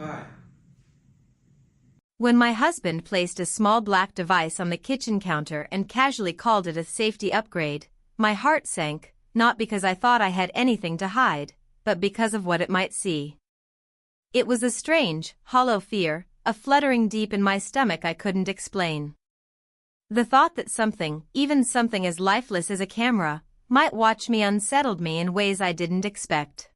Hi. When my husband placed a small black device on the kitchen counter and casually called it a safety upgrade, my heart sank, not because I thought I had anything to hide, but because of what it might see. It was a strange, hollow fear, a fluttering deep in my stomach I couldn't explain. The thought that something, even something as lifeless as a camera, might watch me unsettled me in ways I didn't expect.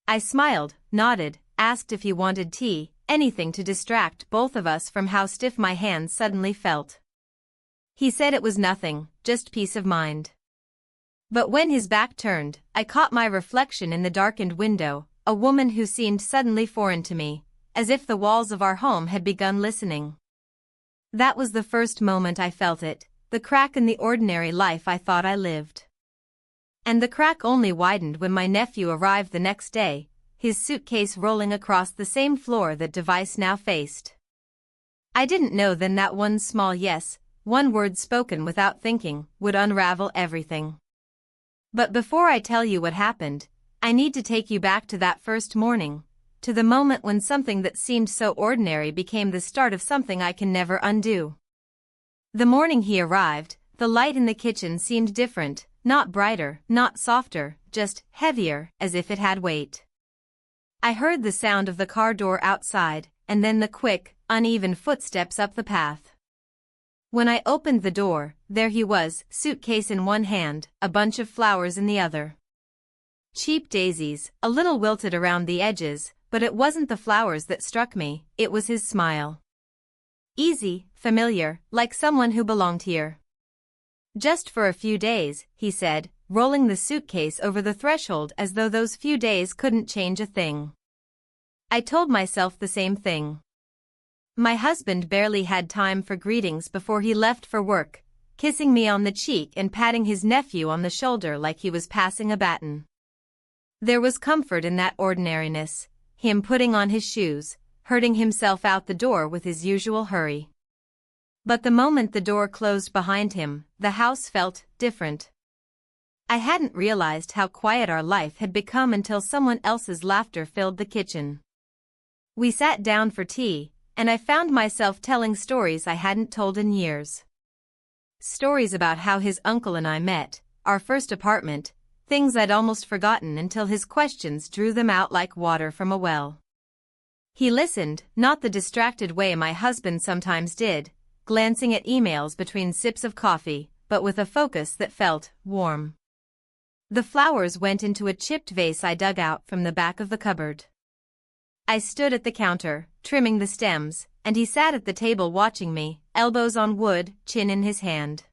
I smiled, nodded, asked if he wanted tea, anything to distract both of us from how stiff my hands suddenly felt. He said it was nothing, just peace of mind. But when his back turned, I caught my reflection in the darkened window, a woman who seemed suddenly foreign to me, as if the walls of our home had begun listening. That was the first moment I felt it, the crack in the ordinary life I thought I lived. And the crack only widened when my nephew arrived the next day, his suitcase rolling across the same floor that device now faced. I didn't know then that one small yes, one word spoken without thinking, would unravel everything. But before I tell you what happened, I need to take you back to that first morning, to the moment when something that seemed so ordinary became the start of something I can never undo. The morning he arrived, the light in the kitchen seemed different, not brighter, not softer, just heavier, as if it had weight. I heard the sound of the car door outside, and then the quick, uneven footsteps up the path. When I opened the door, there he was, suitcase in one hand, a bunch of flowers in the other. Cheap daisies, a little wilted around the edges, but it wasn't the flowers that struck me, it was his smile. Easy, familiar, like someone who belonged here. Just for a few days, he said, rolling the suitcase over the threshold as though those few days couldn't change a thing. I told myself the same thing. My husband barely had time for greetings before he left for work, kissing me on the cheek and patting his nephew on the shoulder like he was passing a baton. There was comfort in that ordinariness, him putting on his shoes, herding himself out the door with his usual hurry. But the moment the door closed behind him, the house felt different. I hadn't realized how quiet our life had become until someone else's laughter filled the kitchen. We sat down for tea, and I found myself telling stories I hadn't told in years. Stories about how his uncle and I met, our first apartment, things I'd almost forgotten until his questions drew them out like water from a well. He listened, not the distracted way my husband sometimes did, glancing at emails between sips of coffee, but with a focus that felt warm. The flowers went into a chipped vase I dug out from the back of the cupboard. I stood at the counter, trimming the stems, and he sat at the table watching me, elbows on wood, chin in his hand.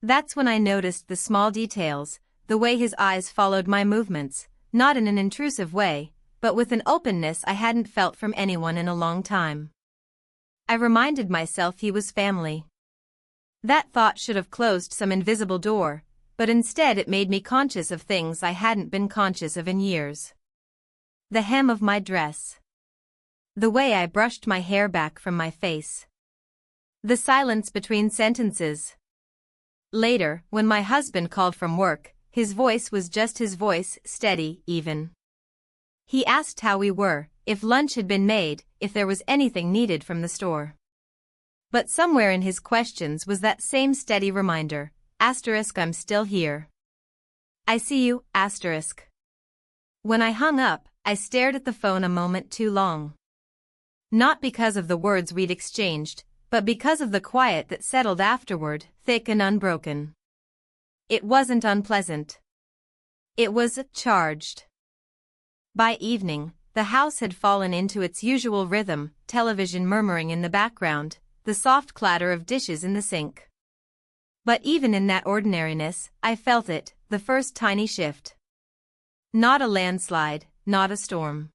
That's when I noticed the small details, the way his eyes followed my movements, not in an intrusive way, but with an openness I hadn't felt from anyone in a long time. I reminded myself he was family. That thought should have closed some invisible door, but instead it made me conscious of things I hadn't been conscious of in years. The hem of my dress. The way I brushed my hair back from my face. The silence between sentences. Later, when my husband called from work, his voice was just his voice, steady, even. He asked how we were, if lunch had been made, if there was anything needed from the store. But somewhere in his questions was that same steady reminder, I'm still here. I see you, When I hung up, I stared at the phone a moment too long. Not because of the words we'd exchanged, but because of the quiet that settled afterward, thick and unbroken. It wasn't unpleasant. It was charged. By evening, the house had fallen into its usual rhythm, television murmuring in the background, the soft clatter of dishes in the sink. But even in that ordinariness, I felt it, the first tiny shift. Not a landslide, not a storm.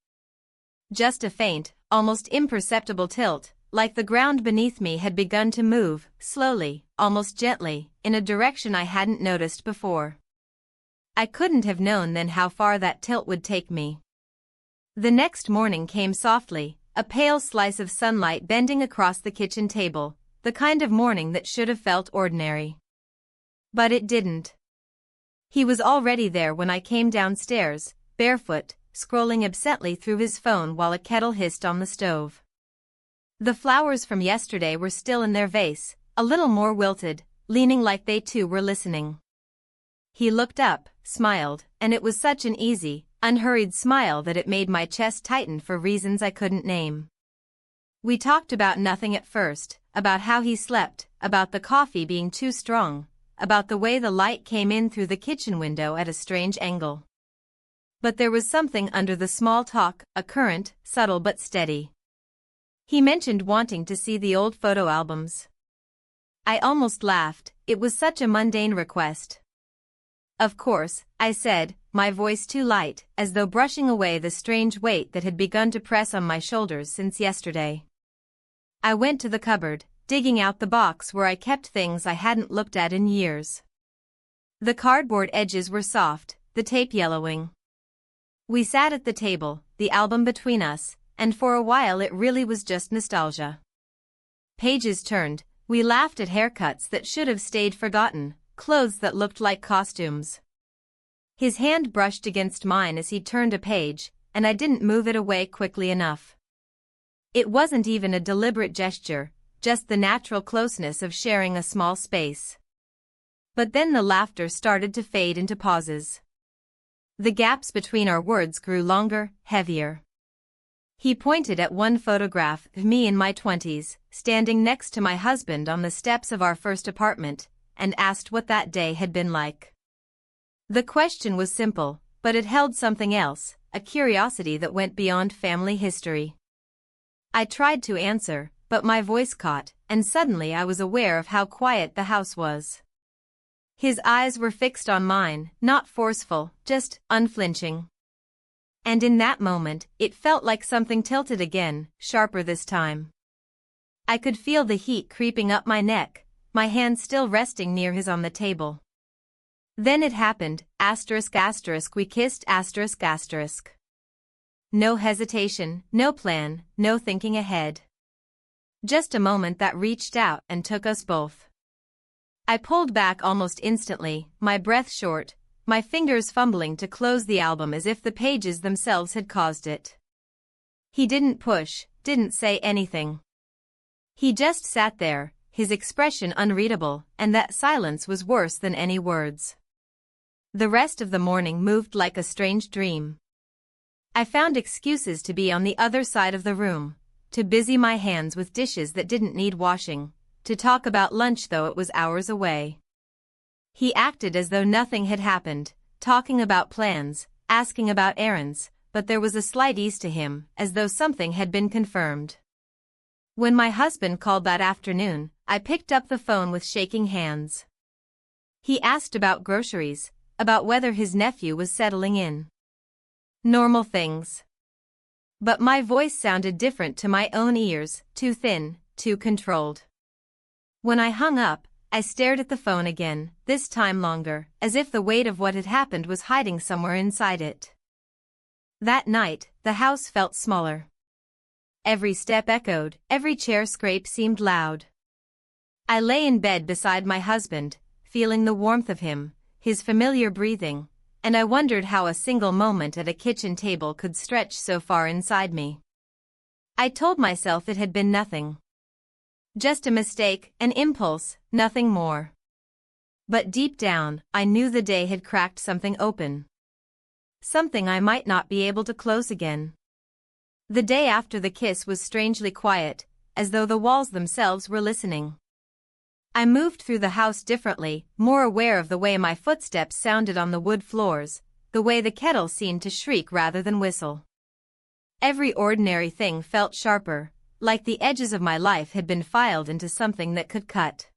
Just a faint, almost imperceptible tilt, like the ground beneath me had begun to move, slowly, almost gently, in a direction I hadn't noticed before. I couldn't have known then how far that tilt would take me. The next morning came softly, a pale slice of sunlight bending across the kitchen table, the kind of morning that should have felt ordinary. But it didn't. He was already there when I came downstairs, barefoot, scrolling absently through his phone while a kettle hissed on the stove. The flowers from yesterday were still in their vase, a little more wilted, leaning like they too were listening. He looked up, smiled, and it was such an easy, unhurried smile that it made my chest tighten for reasons I couldn't name. We talked about nothing at first, about how he slept, about the coffee being too strong, about the way the light came in through the kitchen window at a strange angle. But there was something under the small talk, a current, subtle but steady. He mentioned wanting to see the old photo albums. I almost laughed, it was such a mundane request. Of course, I said, my voice too light, as though brushing away the strange weight that had begun to press on my shoulders since yesterday. I went to the cupboard, digging out the box where I kept things I hadn't looked at in years. The cardboard edges were soft, the tape yellowing. We sat at the table, the album between us, and for a while it really was just nostalgia. Pages turned, we laughed at haircuts that should have stayed forgotten, clothes that looked like costumes. His hand brushed against mine as he turned a page, and I didn't move it away quickly enough. It wasn't even a deliberate gesture, just the natural closeness of sharing a small space. But then the laughter started to fade into pauses. The gaps between our words grew longer, heavier. He pointed at one photograph of me in my 20s, standing next to my husband on the steps of our first apartment, and asked what that day had been like. The question was simple, but it held something else, a curiosity that went beyond family history. I tried to answer, but my voice caught, and suddenly I was aware of how quiet the house was. His eyes were fixed on mine, not forceful, just unflinching. And in that moment, it felt like something tilted again, sharper this time. I could feel the heat creeping up my neck, my hand still resting near his on the table. Then it happened, we kissed, No hesitation, no plan, no thinking ahead. Just a moment that reached out and took us both. I pulled back almost instantly, my breath short, my fingers fumbling to close the album as if the pages themselves had caused it. He didn't push, didn't say anything. He just sat there, his expression unreadable, and that silence was worse than any words. The rest of the morning moved like a strange dream. I found excuses to be on the other side of the room, to busy my hands with dishes that didn't need washing, to talk about lunch though it was hours away. He acted as though nothing had happened, talking about plans, asking about errands, but there was a slight ease to him, as though something had been confirmed. When my husband called that afternoon, I picked up the phone with shaking hands. He asked about groceries, about whether his nephew was settling in. Normal things. But my voice sounded different to my own ears, too thin, too controlled. When I hung up, I stared at the phone again, this time longer, as if the weight of what had happened was hiding somewhere inside it. That night, the house felt smaller. Every step echoed, every chair scrape seemed loud. I lay in bed beside my husband, feeling the warmth of him, his familiar breathing, and I wondered how a single moment at a kitchen table could stretch so far inside me. I told myself it had been nothing. Just a mistake, an impulse, nothing more. But deep down, I knew the day had cracked something open. Something I might not be able to close again. The day after the kiss was strangely quiet, as though the walls themselves were listening. I moved through the house differently, more aware of the way my footsteps sounded on the wood floors, the way the kettle seemed to shriek rather than whistle. Every ordinary thing felt sharper, like the edges of my life had been filed into something that could cut.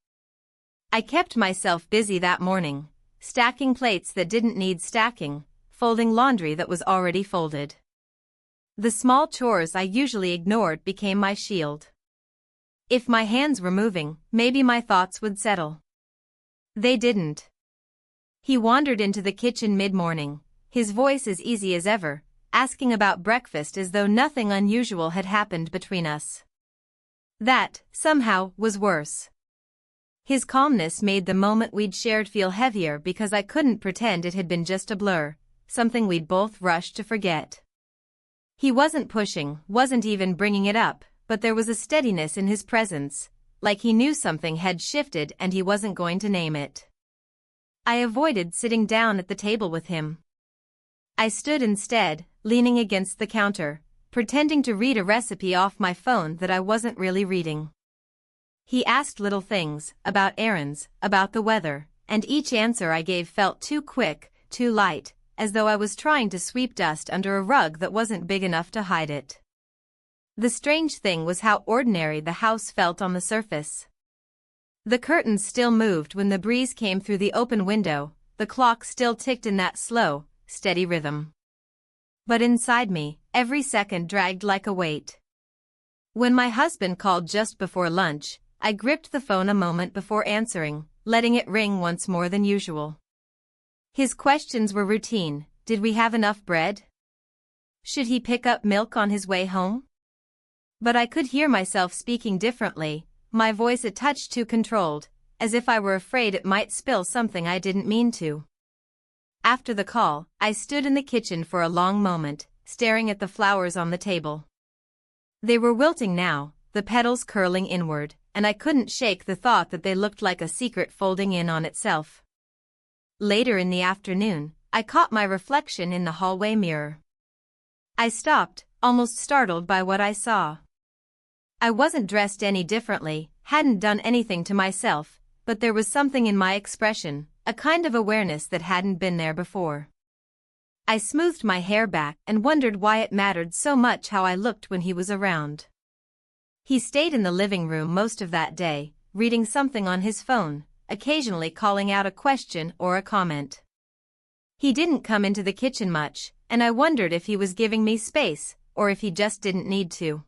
I kept myself busy that morning, stacking plates that didn't need stacking, folding laundry that was already folded. The small chores I usually ignored became my shield. If my hands were moving, maybe my thoughts would settle. They didn't. He wandered into the kitchen mid-morning, his voice as easy as ever, asking about breakfast as though nothing unusual had happened between us. That, somehow, was worse. His calmness made the moment we'd shared feel heavier because I couldn't pretend it had been just a blur, something we'd both rushed to forget. He wasn't pushing, wasn't even bringing it up, but there was a steadiness in his presence, like he knew something had shifted and he wasn't going to name it. I avoided sitting down at the table with him. I stood instead, leaning against the counter, pretending to read a recipe off my phone that I wasn't really reading. He asked little things, about errands, about the weather, and each answer I gave felt too quick, too light, as though I was trying to sweep dust under a rug that wasn't big enough to hide it. The strange thing was how ordinary the house felt on the surface. The curtains still moved when the breeze came through the open window, the clock still ticked in that slow, steady rhythm. But inside me, every second dragged like a weight. When my husband called just before lunch, I gripped the phone a moment before answering, letting it ring once more than usual. His questions were routine. Did we have enough bread? Should he pick up milk on his way home? But I could hear myself speaking differently, my voice a touch too controlled, as if I were afraid it might spill something I didn't mean to. After the call, I stood in the kitchen for a long moment, staring at the flowers on the table. They were wilting now, the petals curling inward, and I couldn't shake the thought that they looked like a secret folding in on itself. Later in the afternoon, I caught my reflection in the hallway mirror. I stopped, almost startled by what I saw. I wasn't dressed any differently, hadn't done anything to myself, but there was something in my expression, a kind of awareness that hadn't been there before. I smoothed my hair back and wondered why it mattered so much how I looked when he was around. He stayed in the living room most of that day, reading something on his phone, occasionally calling out a question or a comment. He didn't come into the kitchen much, and I wondered if he was giving me space, or if he just didn't need to.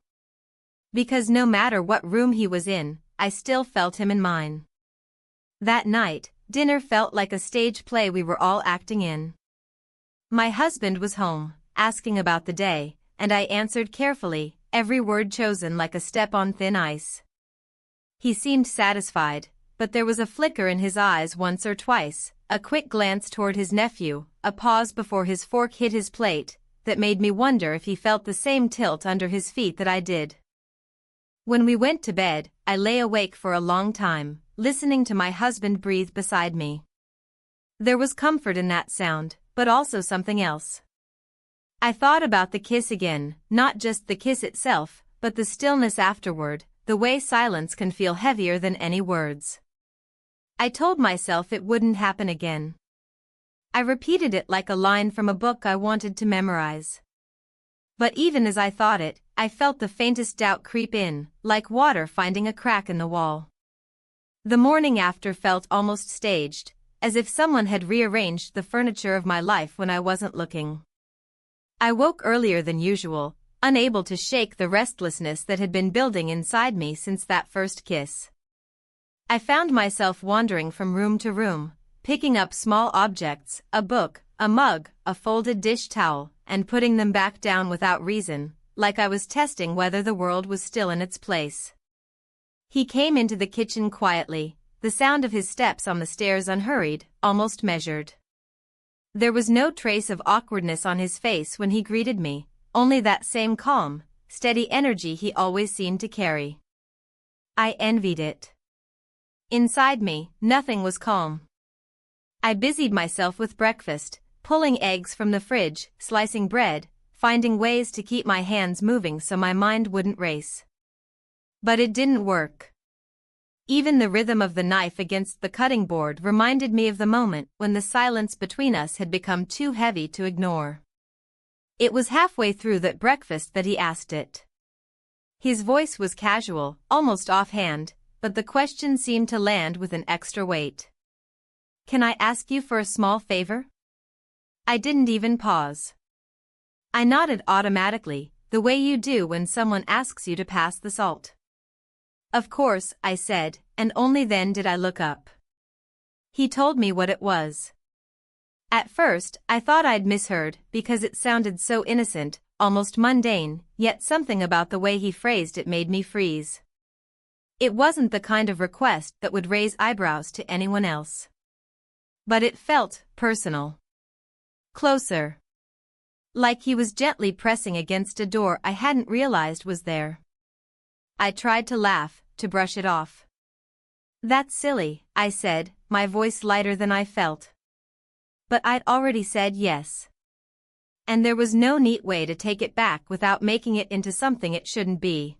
Because no matter what room he was in, I still felt him in mine. That night, dinner felt like a stage play we were all acting in. My husband was home, asking about the day, and I answered carefully, every word chosen like a step on thin ice. He seemed satisfied, but there was a flicker in his eyes once or twice, a quick glance toward his nephew, a pause before his fork hit his plate, that made me wonder if he felt the same tilt under his feet that I did. When we went to bed, I lay awake for a long time, listening to my husband breathe beside me. There was comfort in that sound, but also something else. I thought about the kiss again, not just the kiss itself, but the stillness afterward, the way silence can feel heavier than any words. I told myself it wouldn't happen again. I repeated it like a line from a book I wanted to memorize. But even as I thought it, I felt the faintest doubt creep in, like water finding a crack in the wall. The morning after felt almost staged, as if someone had rearranged the furniture of my life when I wasn't looking. I woke earlier than usual, unable to shake the restlessness that had been building inside me since that first kiss. I found myself wandering from room to room, picking up small objects, a book, a mug, a folded dish towel, and putting them back down without reason, like I was testing whether the world was still in its place. He came into the kitchen quietly, the sound of his steps on the stairs unhurried, almost measured. There was no trace of awkwardness on his face when he greeted me, only that same calm, steady energy he always seemed to carry. I envied it. Inside me, nothing was calm. I busied myself with breakfast, pulling eggs from the fridge, slicing bread, finding ways to keep my hands moving so my mind wouldn't race. But it didn't work. Even the rhythm of the knife against the cutting board reminded me of the moment when the silence between us had become too heavy to ignore. It was halfway through that breakfast that he asked it. His voice was casual, almost offhand, but the question seemed to land with an extra weight. "Can I ask you for a small favor?" I didn't even pause. I nodded automatically, the way you do when someone asks you to pass the salt. "Of course," I said, and only then did I look up. He told me what it was. At first, I thought I'd misheard because it sounded so innocent, almost mundane, yet something about the way he phrased it made me freeze. It wasn't the kind of request that would raise eyebrows to anyone else. But it felt personal. Closer. like he was gently pressing against a door I hadn't realized was there. I tried to laugh, to brush it off. "That's silly," I said, my voice lighter than I felt. But I'd already said yes. And there was no neat way to take it back without making it into something it shouldn't be.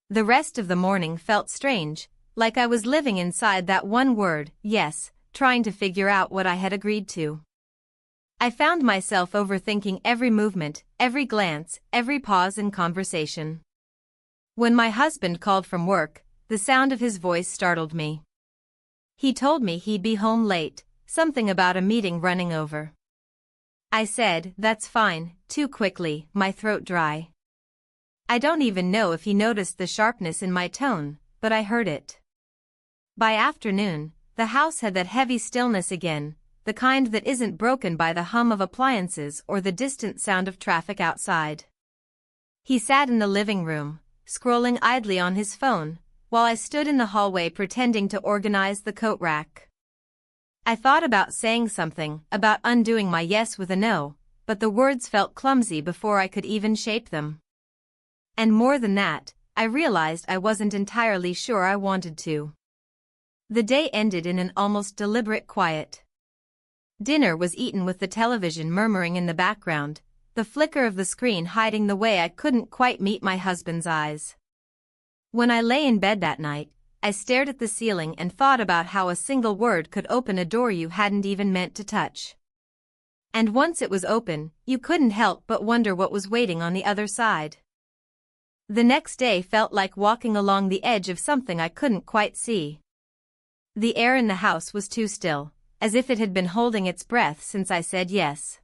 The rest of the morning felt strange, like I was living inside that one word, yes, trying to figure out what I had agreed to. I found myself overthinking every movement, every glance, every pause in conversation. When my husband called from work, the sound of his voice startled me. He told me he'd be home late, something about a meeting running over. I said, "That's fine," too quickly, my throat dry. I don't even know if he noticed the sharpness in my tone, but I heard it. By afternoon, the house had that heavy stillness again, the kind that isn't broken by the hum of appliances or the distant sound of traffic outside. He sat in the living room, scrolling idly on his phone, while I stood in the hallway pretending to organize the coat rack. I thought about saying something, about undoing my yes with a no, but the words felt clumsy before I could even shape them. And more than that, I realized I wasn't entirely sure I wanted to. The day ended in an almost deliberate quiet. Dinner was eaten with the television murmuring in the background, the flicker of the screen hiding the way I couldn't quite meet my husband's eyes. When I lay in bed that night, I stared at the ceiling and thought about how a single word could open a door you hadn't even meant to touch. And once it was open, you couldn't help but wonder what was waiting on the other side. The next day felt like walking along the edge of something I couldn't quite see. The air in the house was too still, as if it had been holding its breath since I said yes.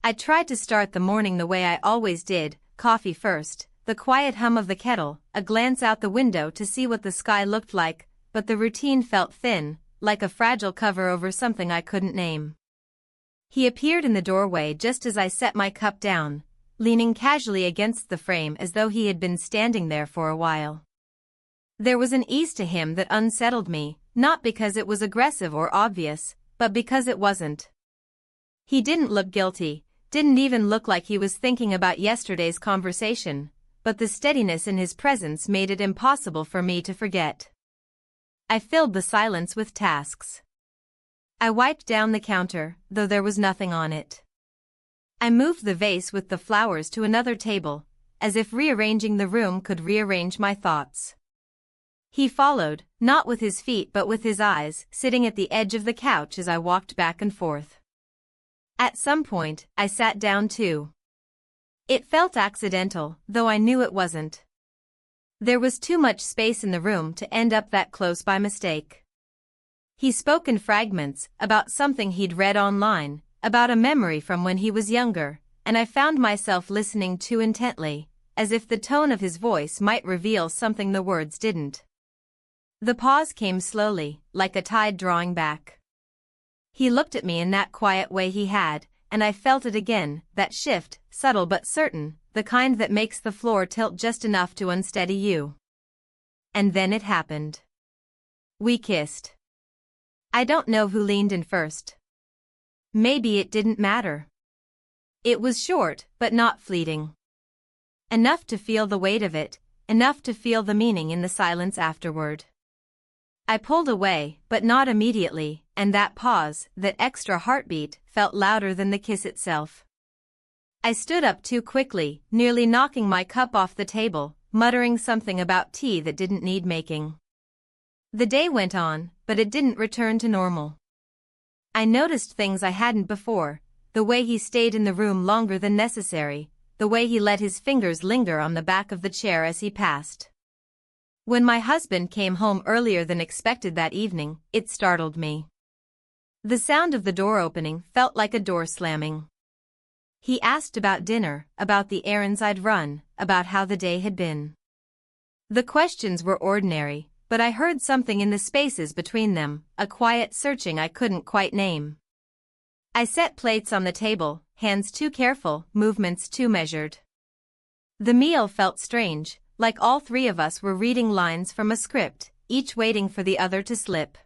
I tried to start the morning the way I always did, coffee first, the quiet hum of the kettle, a glance out the window to see what the sky looked like, but the routine felt thin, like a fragile cover over something I couldn't name. He appeared in the doorway just as I set my cup down, leaning casually against the frame as though he had been standing there for a while. There was an ease to him that unsettled me, not because it was aggressive or obvious, but because it wasn't. He didn't look guilty, didn't even look like he was thinking about yesterday's conversation, but the steadiness in his presence made it impossible for me to forget. I filled the silence with tasks. I wiped down the counter, though there was nothing on it. I moved the vase with the flowers to another table, as if rearranging the room could rearrange my thoughts. He followed, not with his feet but with his eyes, sitting at the edge of the couch as I walked back and forth. At some point, I sat down too. It felt accidental, though I knew it wasn't. There was too much space in the room to end up that close by mistake. He spoke in fragments, about something he'd read online, about a memory from when he was younger, and I found myself listening too intently, as if the tone of his voice might reveal something the words didn't. The pause came slowly, like a tide drawing back. He looked at me in that quiet way he had, and I felt it again, that shift, subtle but certain, the kind that makes the floor tilt just enough to unsteady you. And then it happened. We kissed. I don't know who leaned in first. Maybe it didn't matter. It was short, but not fleeting. Enough to feel the weight of it, enough to feel the meaning in the silence afterward. I pulled away, but not immediately, and that pause, that extra heartbeat, felt louder than the kiss itself. I stood up too quickly, nearly knocking my cup off the table, muttering something about tea that didn't need making. The day went on, but it didn't return to normal. I noticed things I hadn't before, the way he stayed in the room longer than necessary, the way he let his fingers linger on the back of the chair as he passed. When my husband came home earlier than expected that evening, it startled me. The sound of the door opening felt like a door slamming. He asked about dinner, about the errands I'd run, about how the day had been. The questions were ordinary, but I heard something in the spaces between them, a quiet searching I couldn't quite name. I set plates on the table, hands too careful, movements too measured. The meal felt strange, like all three of us were reading lines from a script, each waiting for the other to slip.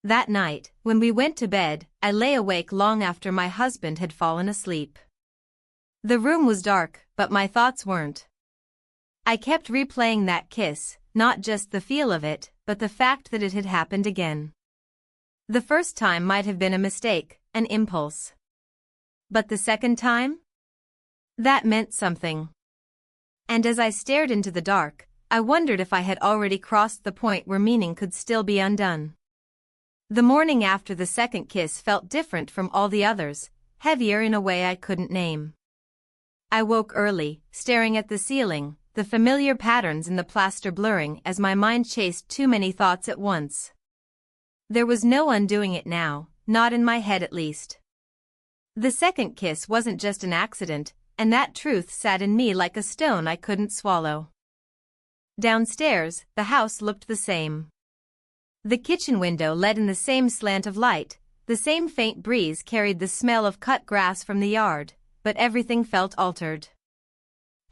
That night, when we went to bed, I lay awake long after my husband had fallen asleep. The room was dark, but my thoughts weren't. I kept replaying that kiss, not just the feel of it, but the fact that it had happened again. The first time might have been a mistake, an impulse. But the second time? That meant something. And as I stared into the dark, I wondered if I had already crossed the point where meaning could still be undone. The morning after the second kiss felt different from all the others, heavier in a way I couldn't name. I woke early, staring at the ceiling, the familiar patterns in the plaster blurring as my mind chased too many thoughts at once. There was no undoing it now, not in my head at least. The second kiss wasn't just an accident, and that truth sat in me like a stone I couldn't swallow. Downstairs, the house looked the same. The kitchen window let in the same slant of light, the same faint breeze carried the smell of cut grass from the yard, but everything felt altered.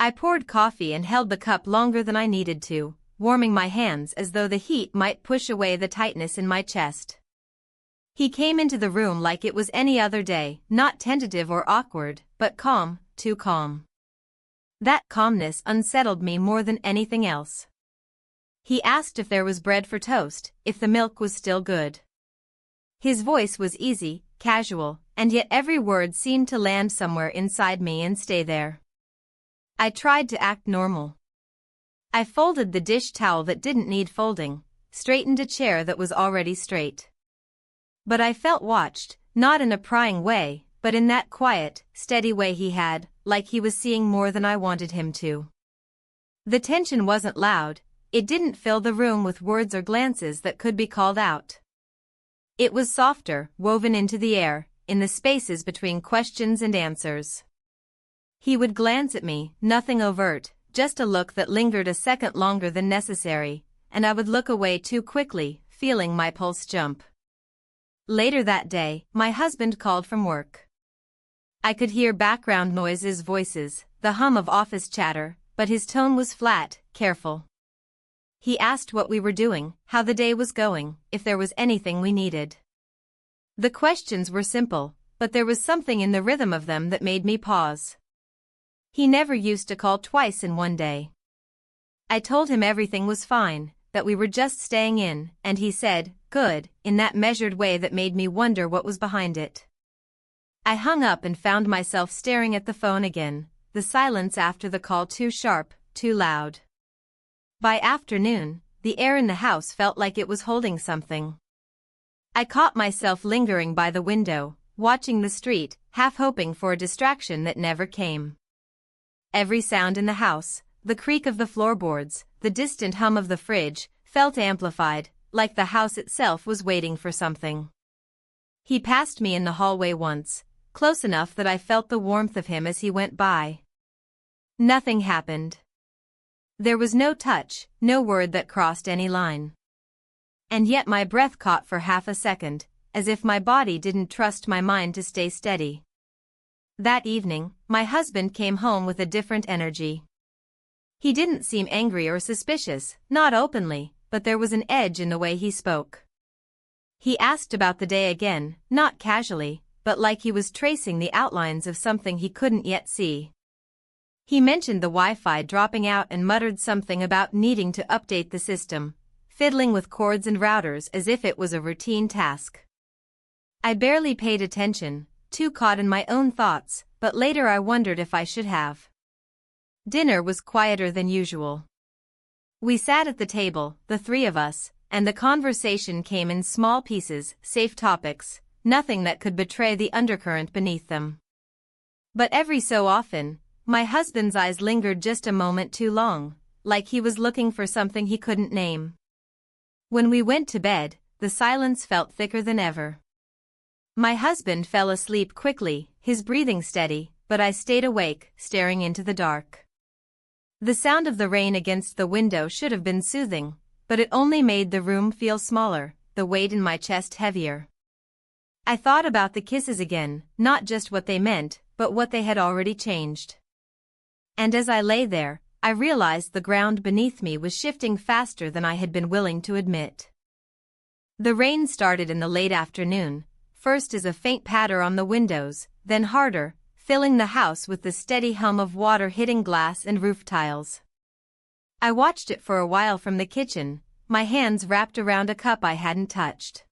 I poured coffee and held the cup longer than I needed to, warming my hands as though the heat might push away the tightness in my chest. He came into the room like it was any other day, not tentative or awkward, but calm, too calm. That calmness unsettled me more than anything else. He asked if there was bread for toast, if the milk was still good. His voice was easy, casual, and yet every word seemed to land somewhere inside me and stay there. I tried to act normal. I folded the dish towel that didn't need folding, straightened a chair that was already straight. But I felt watched, not in a prying way, but in that quiet, steady way he had, like he was seeing more than I wanted him to. The tension wasn't loud, it didn't fill the room with words or glances that could be called out. It was softer, woven into the air, in the spaces between questions and answers. He would glance at me, nothing overt, just a look that lingered a second longer than necessary, and I would look away too quickly, feeling my pulse jump. Later that day, my husband called from work. I could hear background noises, voices, the hum of office chatter, but his tone was flat, careful. He asked what we were doing, how the day was going, if there was anything we needed. The questions were simple, but there was something in the rhythm of them that made me pause. He never used to call twice in one day. I told him everything was fine, that we were just staying in, and he said, "Good," in that measured way that made me wonder what was behind it. I hung up and found myself staring at the phone again, the silence after the call too sharp, too loud. By afternoon, the air in the house felt like it was holding something. I caught myself lingering by the window, watching the street, half hoping for a distraction that never came. Every sound in the house, the creak of the floorboards, the distant hum of the fridge, felt amplified, like the house itself was waiting for something. He passed me in the hallway once, close enough that I felt the warmth of him as he went by. Nothing happened. There was no touch, no word that crossed any line. And yet my breath caught for half a second, as if my body didn't trust my mind to stay steady. That evening, my husband came home with a different energy. He didn't seem angry or suspicious, not openly, but there was an edge in the way he spoke. He asked about the day again, not casually, but like he was tracing the outlines of something he couldn't yet see. He mentioned the Wi-Fi dropping out and muttered something about needing to update the system, fiddling with cords and routers as if it was a routine task. I barely paid attention, too caught in my own thoughts, but later I wondered if I should have. Dinner was quieter than usual. We sat at the table, the three of us, and the conversation came in small pieces, safe topics, nothing that could betray the undercurrent beneath them. But every so often, my husband's eyes lingered just a moment too long, like he was looking for something he couldn't name. When we went to bed, the silence felt thicker than ever. My husband fell asleep quickly, his breathing steady, but I stayed awake, staring into the dark. The sound of the rain against the window should have been soothing, but it only made the room feel smaller, the weight in my chest heavier. I thought about the kisses again, not just what they meant, but what they had already changed. And as I lay there, I realized the ground beneath me was shifting faster than I had been willing to admit. The rain started in the late afternoon, first as a faint patter on the windows, then harder, filling the house with the steady hum of water hitting glass and roof tiles. I watched it for a while from the kitchen, my hands wrapped around a cup I hadn't touched.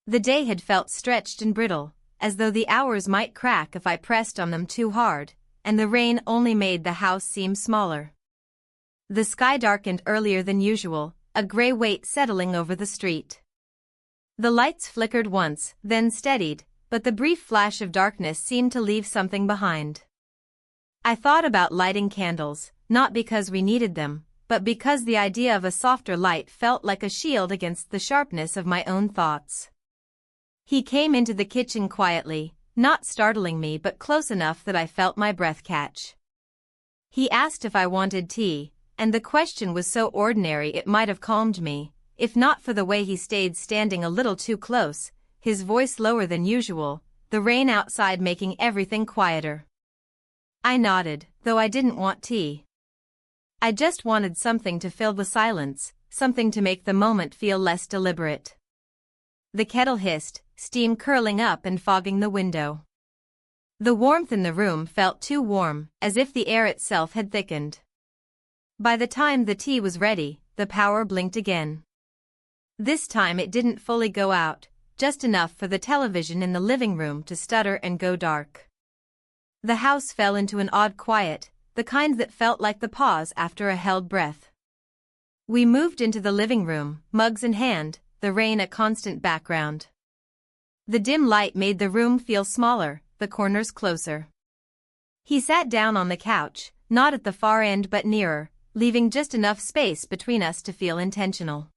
The day had felt stretched and brittle, as though the hours might crack if I pressed on them too hard, and the rain only made the house seem smaller. The sky darkened earlier than usual, a gray weight settling over the street. The lights flickered once, then steadied, but the brief flash of darkness seemed to leave something behind. I thought about lighting candles, not because we needed them, but because the idea of a softer light felt like a shield against the sharpness of my own thoughts. He came into the kitchen quietly, not startling me but close enough that I felt my breath catch. He asked if I wanted tea, and the question was so ordinary it might have calmed me, if not for the way he stayed standing a little too close, his voice lower than usual, the rain outside making everything quieter. I nodded, though I didn't want tea. I just wanted something to fill the silence, something to make the moment feel less deliberate. The kettle hissed, steam curling up and fogging the window. The warmth in the room felt too warm, as if the air itself had thickened. By the time the tea was ready, the power blinked again. This time it didn't fully go out, just enough for the television in the living room to stutter and go dark. The house fell into an odd quiet, the kind that felt like the pause after a held breath. We moved into the living room, mugs in hand, the rain a constant background. The dim light made the room feel smaller, the corners closer. He sat down on the couch, not at the far end but nearer, leaving just enough space between us to feel intentional.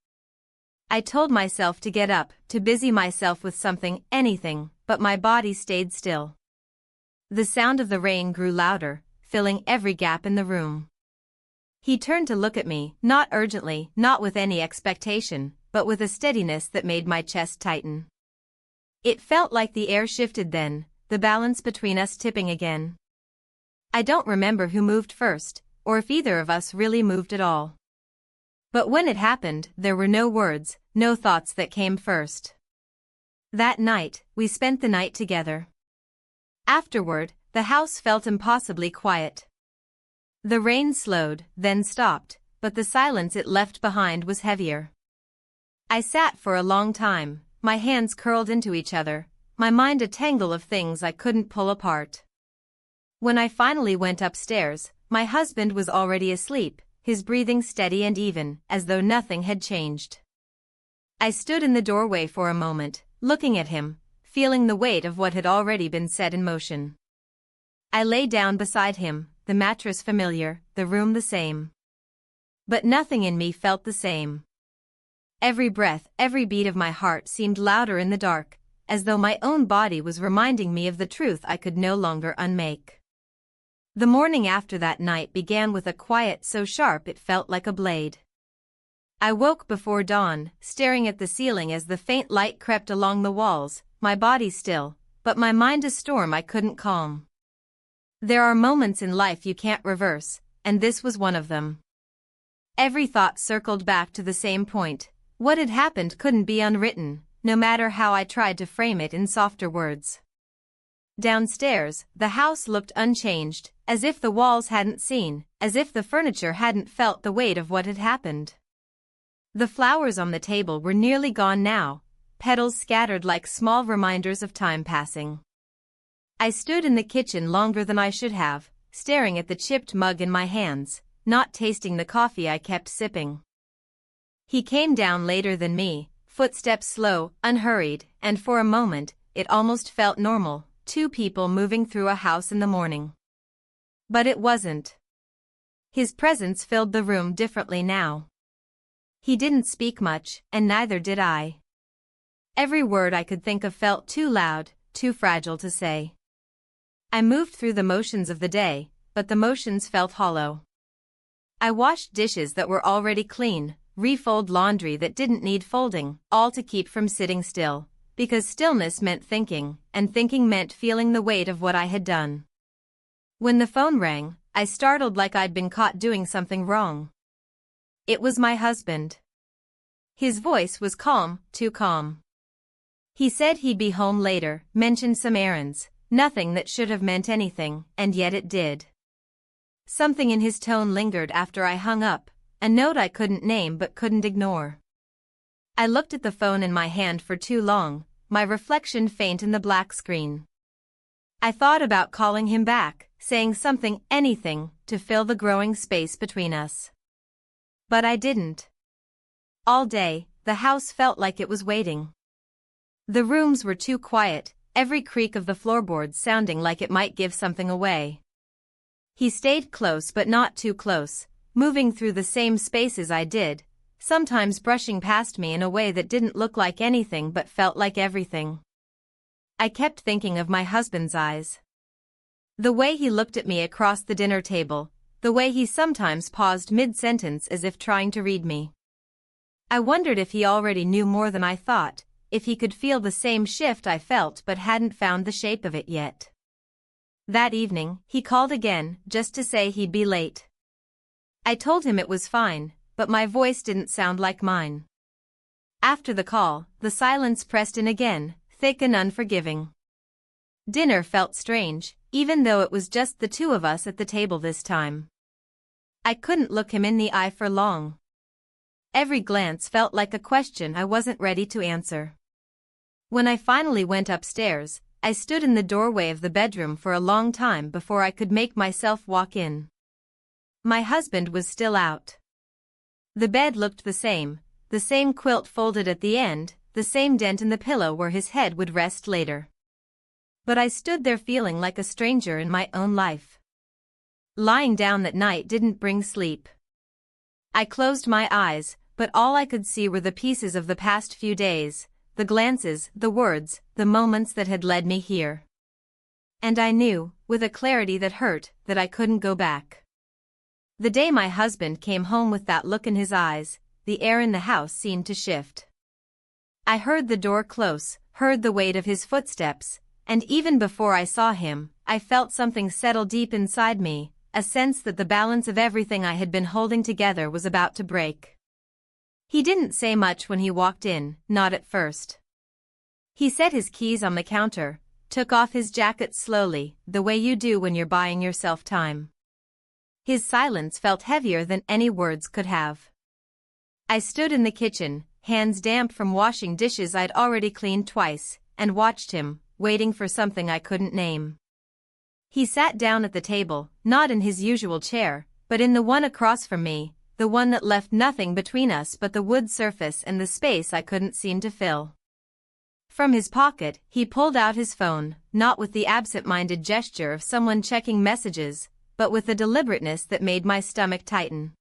I told myself to get up, to busy myself with something, anything, but my body stayed still. The sound of the rain grew louder, filling every gap in the room. He turned to look at me, not urgently, not with any expectation, but with a steadiness that made my chest tighten. It felt like the air shifted then, the balance between us tipping again. I don't remember who moved first, or if either of us really moved at all. But when it happened, there were no words, no thoughts that came first. That night, we spent the night together. Afterward, the house felt impossibly quiet. The rain slowed, then stopped, but the silence it left behind was heavier. I sat for a long time, my hands curled into each other, my mind a tangle of things I couldn't pull apart. When I finally went upstairs, my husband was already asleep, his breathing steady and even, as though nothing had changed. I stood in the doorway for a moment, looking at him, feeling the weight of what had already been set in motion. I lay down beside him, the mattress familiar, the room the same. But nothing in me felt the same. Every breath, every beat of my heart seemed louder in the dark, as though my own body was reminding me of the truth I could no longer unmake. The morning after that night began with a quiet so sharp it felt like a blade. I woke before dawn, staring at the ceiling as the faint light crept along the walls, my body still, but my mind a storm I couldn't calm. There are moments in life you can't reverse, and this was one of them. Every thought circled back to the same point. What had happened couldn't be unwritten, no matter how I tried to frame it in softer words. Downstairs, the house looked unchanged, as if the walls hadn't seen, as if the furniture hadn't felt the weight of what had happened. The flowers on the table were nearly gone now, petals scattered like small reminders of time passing. I stood in the kitchen longer than I should have, staring at the chipped mug in my hands, not tasting the coffee I kept sipping. He came down later than me, footsteps slow, unhurried, and for a moment, it almost felt normal, two people moving through a house in the morning. But it wasn't. His presence filled the room differently now. He didn't speak much, and neither did I. Every word I could think of felt too loud, too fragile to say. I moved through the motions of the day, but the motions felt hollow. I washed dishes that were already clean, refold laundry that didn't need folding, all to keep from sitting still, because stillness meant thinking, and thinking meant feeling the weight of what I had done. When the phone rang, I startled like I'd been caught doing something wrong. It was my husband. His voice was calm, too calm. He said he'd be home later, mentioned some errands, nothing that should have meant anything, and yet it did. Something in his tone lingered after I hung up, a note I couldn't name but couldn't ignore. I looked at the phone in my hand for too long, my reflection faint in the black screen. I thought about calling him back, saying something, anything, to fill the growing space between us. But I didn't. All day, the house felt like it was waiting. The rooms were too quiet, every creak of the floorboards sounding like it might give something away. He stayed close but not too close, moving through the same spaces I did, sometimes brushing past me in a way that didn't look like anything but felt like everything. I kept thinking of my husband's eyes. The way he looked at me across the dinner table, the way he sometimes paused mid-sentence as if trying to read me. I wondered if he already knew more than I thought, if he could feel the same shift I felt but hadn't found the shape of it yet. That evening, he called again, just to say he'd be late. I told him it was fine, but my voice didn't sound like mine. After the call, the silence pressed in again, thick and unforgiving. Dinner felt strange, even though it was just the two of us at the table this time. I couldn't look him in the eye for long. Every glance felt like a question I wasn't ready to answer. When I finally went upstairs, I stood in the doorway of the bedroom for a long time before I could make myself walk in. My husband was still out. The bed looked the same quilt folded at the end, the same dent in the pillow where his head would rest later. But I stood there feeling like a stranger in my own life. Lying down that night didn't bring sleep. I closed my eyes, but all I could see were the pieces of the past few days, the glances, the words, the moments that had led me here. And I knew, with a clarity that hurt, that I couldn't go back. The day my husband came home with that look in his eyes, the air in the house seemed to shift. I heard the door close, heard the weight of his footsteps, and even before I saw him, I felt something settle deep inside me, a sense that the balance of everything I had been holding together was about to break. He didn't say much when he walked in, not at first. He set his keys on the counter, took off his jacket slowly, the way you do when you're buying yourself time. His silence felt heavier than any words could have. I stood in the kitchen, hands damp from washing dishes I'd already cleaned twice, and watched him, waiting for something I couldn't name. He sat down at the table, not in his usual chair, but in the one across from me, the one that left nothing between us but the wood surface and the space I couldn't seem to fill. From his pocket, he pulled out his phone, not with the absent-minded gesture of someone checking messages, but with a deliberateness that made my stomach tighten.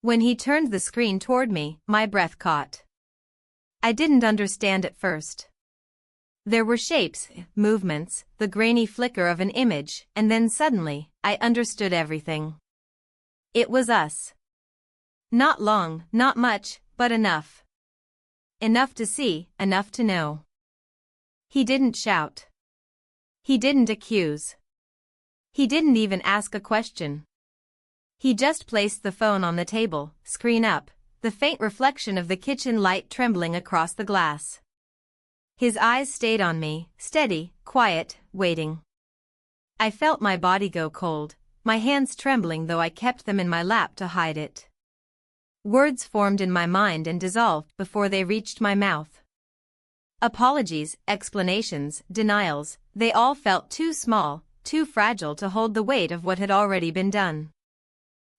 When he turned the screen toward me, my breath caught. I didn't understand at first. There were shapes, movements, the grainy flicker of an image, and then suddenly, I understood everything. It was us. Not long, not much, but enough. Enough to see, enough to know. He didn't shout. He didn't accuse. He didn't even ask a question. He just placed the phone on the table, screen up, the faint reflection of the kitchen light trembling across the glass. His eyes stayed on me, steady, quiet, waiting. I felt my body go cold, my hands trembling though I kept them in my lap to hide it. Words formed in my mind and dissolved before they reached my mouth. Apologies, explanations, denials, they all felt too small, too fragile to hold the weight of what had already been done.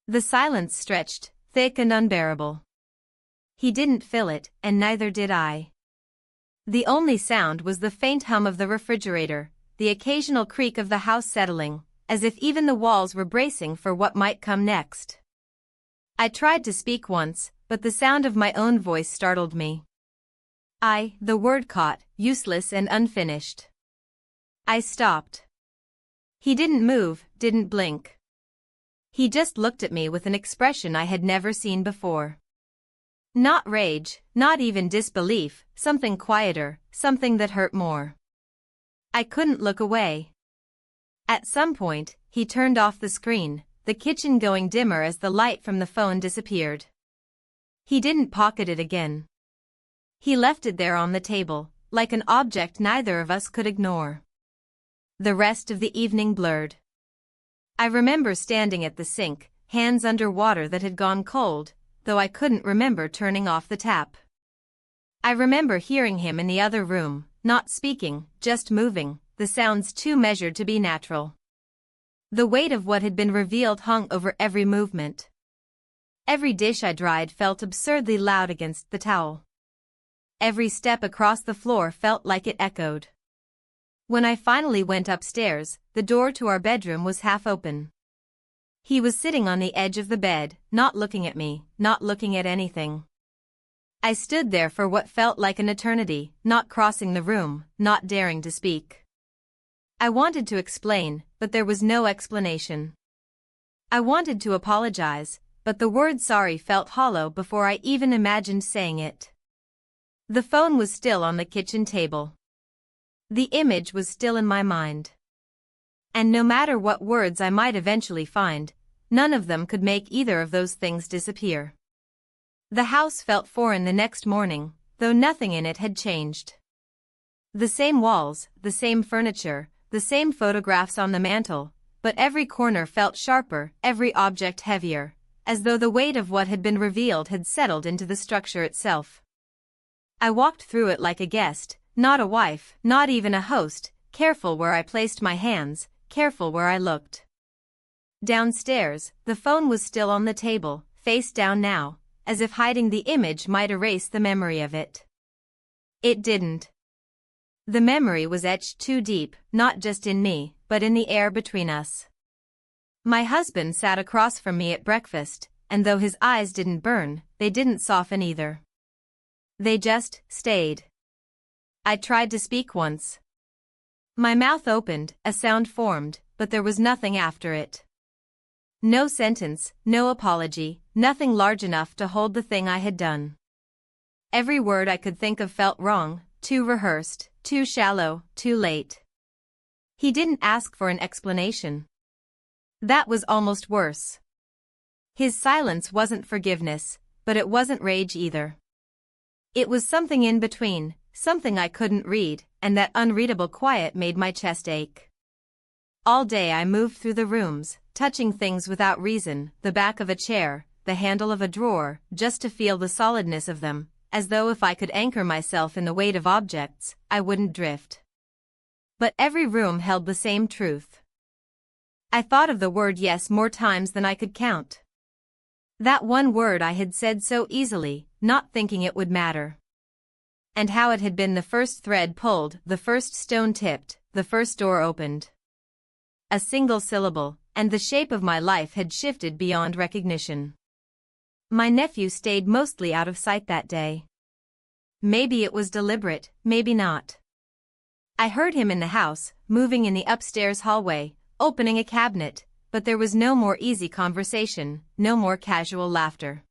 The silence stretched, thick and unbearable. He didn't fill it, and neither did I. The only sound was the faint hum of the refrigerator, the occasional creak of the house settling, as if even the walls were bracing for what might come next. I tried to speak once, but the sound of my own voice startled me. The word caught, useless and unfinished. I stopped. He didn't move, didn't blink. He just looked at me with an expression I had never seen before. Not rage, not even disbelief, something quieter, something that hurt more. I couldn't look away. At some point, he turned off the screen, the kitchen going dimmer as the light from the phone disappeared. He didn't pocket it again. He left it there on the table, like an object neither of us could ignore. The rest of the evening blurred. I remember standing at the sink, hands under water that had gone cold, though I couldn't remember turning off the tap. I remember hearing him in the other room, not speaking, just moving, the sounds too measured to be natural. The weight of what had been revealed hung over every movement. Every dish I dried felt absurdly loud against the towel. Every step across the floor felt like it echoed. When I finally went upstairs, the door to our bedroom was half open. He was sitting on the edge of the bed, not looking at me, not looking at anything. I stood there for what felt like an eternity, not crossing the room, not daring to speak. I wanted to explain, but there was no explanation. I wanted to apologize, but the word sorry felt hollow before I even imagined saying it. The phone was still on the kitchen table. The image was still in my mind. And no matter what words I might eventually find, none of them could make either of those things disappear. The house felt foreign the next morning, though nothing in it had changed. The same walls, the same furniture, the same photographs on the mantel, but every corner felt sharper, every object heavier, as though the weight of what had been revealed had settled into the structure itself. I walked through it like a guest, not a wife, not even a host, careful where I placed my hands, careful where I looked. Downstairs, the phone was still on the table, face down now, as if hiding the image might erase the memory of it. It didn't. The memory was etched too deep, not just in me, but in the air between us. My husband sat across from me at breakfast, and though his eyes didn't burn, they didn't soften either. They just stayed. I tried to speak once. My mouth opened, a sound formed, but there was nothing after it. No sentence, no apology, nothing large enough to hold the thing I had done. Every word I could think of felt wrong, too rehearsed, too shallow, too late. He didn't ask for an explanation. That was almost worse. His silence wasn't forgiveness, but it wasn't rage either. It was something in between, something I couldn't read, and that unreadable quiet made my chest ache. All day I moved through the rooms, touching things without reason, the back of a chair, the handle of a drawer, just to feel the solidness of them, as though if I could anchor myself in the weight of objects, I wouldn't drift. But every room held the same truth. I thought of the word yes more times than I could count. That one word I had said so easily, not thinking it would matter. And how it had been the first thread pulled, the first stone tipped, the first door opened. A single syllable, and the shape of my life had shifted beyond recognition. My nephew stayed mostly out of sight that day. Maybe it was deliberate, maybe not. I heard him in the house, moving in the upstairs hallway, opening a cabinet, but there was no more easy conversation, no more casual laughter.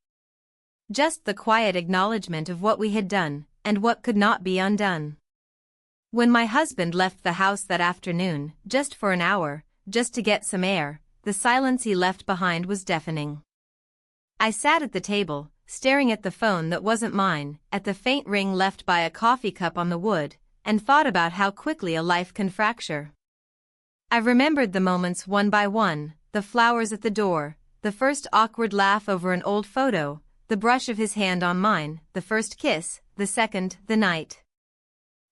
Just the quiet acknowledgement of what we had done, and what could not be undone. When my husband left the house that afternoon, just for an hour, just to get some air, the silence he left behind was deafening. I sat at the table, staring at the phone that wasn't mine, at the faint ring left by a coffee cup on the wood, and thought about how quickly a life can fracture. I remembered the moments one by one, the flowers at the door, the first awkward laugh over an old photo, the brush of his hand on mine, the first kiss, the second, the night.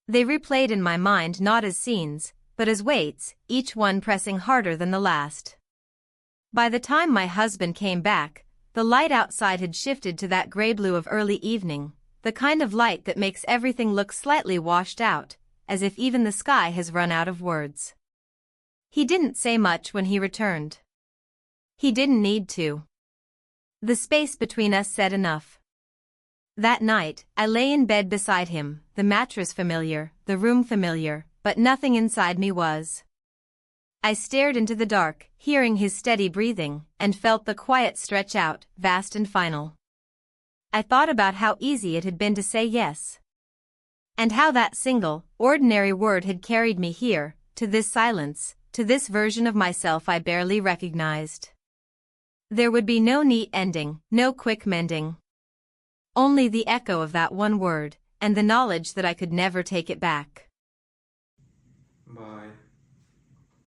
They replayed in my mind not as scenes, but as weights, each one pressing harder than the last. By the time my husband came back, the light outside had shifted to that gray-blue of early evening, the kind of light that makes everything look slightly washed out, as if even the sky has run out of words. He didn't say much when he returned. He didn't need to. The space between us said enough. That night, I lay in bed beside him, the mattress familiar, the room familiar, but nothing inside me was. I stared into the dark, hearing his steady breathing, and felt the quiet stretch out, vast and final. I thought about how easy it had been to say yes. And how that single, ordinary word had carried me here, to this silence, to this version of myself I barely recognized. There would be no neat ending, no quick mending. Only the echo of that one word, and the knowledge that I could never take it back. Bye.